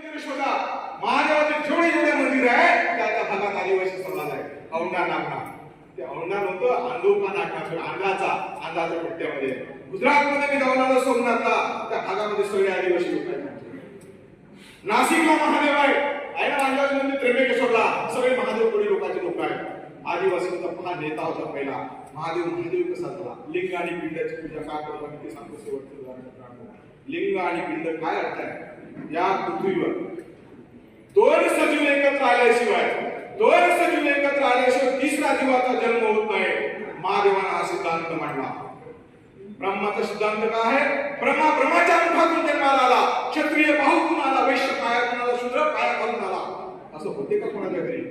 मंदिर शोधा. महादेवाचे जेवढे जेवढे मंदिर आहे त्या भागात आदिवासी समाज आहे. औंढा नागना, ते औंढा नव्हतं, अंदोपा नागना, अंधाच्या पट्ट्यामध्ये. गुजरातमध्ये मी जाऊन आलो सोमनाथला, त्या भागामध्ये सगळे आदिवासी लोक आहेत. नाशिकला महादेव आहे ना, महादेवाचे मंदिर त्र्यंबकेश्वरला सगळे महादेवपुरी लोकांचे लोक आहेत. आदिवासींचा महान नेता होता पहिला महादेव कसा झाला. लिंग आणि पिंडाची पूजा का करतात ते सांगतो शेवटचं उदाहरण. लिंग आणि पिंड काय अर्थ आहे? या पृथ्वीवर दोन सजीव एकत्र आल्याशिवाय तिसरा जीवाचा जन्म होत नाही. महादेवाने हा सिद्धांत मांडला. ब्रह्माचा सिद्धांत काय आहे? ब्रह्माच्या मुखातून जन्माला आला, क्षत्रिय बाहूतून आला, वैश्य पायातून आला, शूद्र पायाखालून आला. असं होते का कोणाच्या घरी?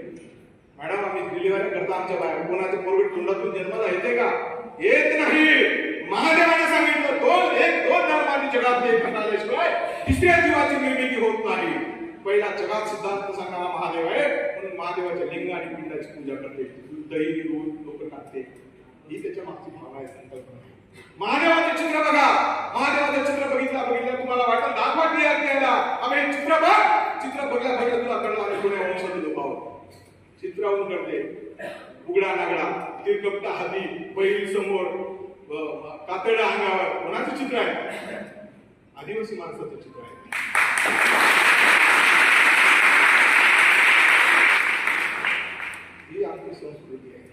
मॅडम, आम्ही डिलिव्हरी करता आमच्या बाहेर कोणाचे पोरगे तोंडातून जन्माला येते का? येत नाही. महादेवाने सांगितलं दोन धर्मांनी जगात एक घटाल्याशिवाय तिसऱ्या जीवाची निर्मिती होत नाही. पहिला जगात सिद्धांत सांगणारा महादेव आहे, म्हणून महादेवाच्या लिंग आणि पिंडाची पूजा करते, दही दूध लोक टाकते. ही त्याच्या मागची भावना आहे, संकल्पना. महादेवाचे चित्र बघा. महादेवाचे चित्र बघितलं तुम्हाला वाटतं दाखवा क्लिअर केला. आम्ही चित्र बघल्या तुला कळलं आम्ही कोणी वंशाचे लोक आहोत. चित्रावरून करते. उघडा नागडा, तिरकपटा हाती, बैल समोर, कातडा अंगावर. कोणाचं चित्र आहे? आदिवासी माणसाचं चित्र आहे. ही आमची संस्कृती आहे.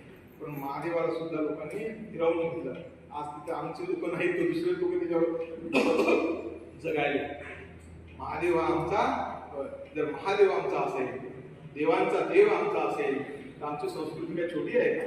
पण महादेवाला सुद्धा लोकांनी हिरावून घेतलं. आज तिथे आमचे लोक नाही तर दुसरे लोक त्याच्यावर जगायले. महादेव आमचा, जर महादेव आमचा असेल, देवांचा देव आमचा असेल तर आमची संस्कृती काय छोटी आहे का?